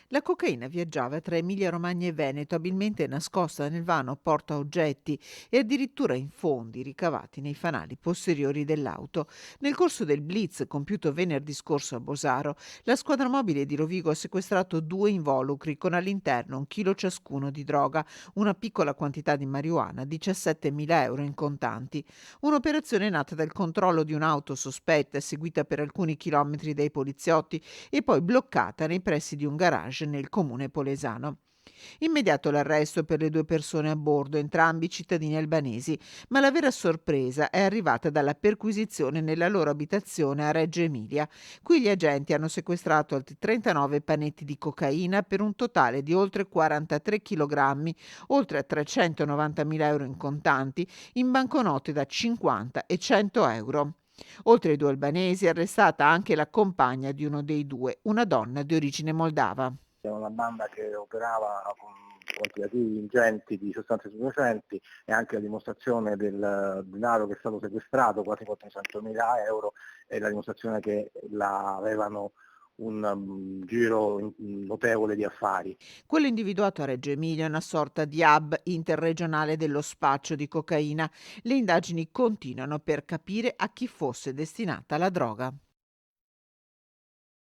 La cocaina viaggiava tra Emilia-Romagna e Veneto, abilmente nascosta nel vano portaoggetti e addirittura in fondi ricavati nei fanali posteriori dell'auto. Nel corso del blitz compiuto venerdì scorso a Bosaro, la squadra mobile di Rovigo ha sequestrato 2 involucri con all'interno 1 chilo ciascuno di droga, una piccola quantità di marijuana, 17.000 euro in contanti. Un'operazione nata dal controllo di un'auto sospetta, seguita per alcuni chilometri dai poliziotti e poi bloccata nei pressi di un garage nel comune polesano. Immediato l'arresto per le 2 persone a bordo, entrambi cittadini albanesi, ma la vera sorpresa è arrivata dalla perquisizione nella loro abitazione a Reggio Emilia. Qui gli agenti hanno sequestrato altri 39 panetti di cocaina per un totale di oltre 43 kg, oltre a 390.000 euro in contanti, in banconote da 50 e 100 euro. Oltre ai 2 albanesi, è arrestata anche la compagna di uno dei due, una donna di origine moldava. È una banda che operava con quantitativi ingenti di sostanze stupefacenti e anche la dimostrazione del denaro che è stato sequestrato, quasi 400.000 euro, e la dimostrazione che avevano un giro notevole di affari. Quello individuato a Reggio Emilia è una sorta di hub interregionale dello spaccio di cocaina. Le indagini continuano per capire a chi fosse destinata la droga.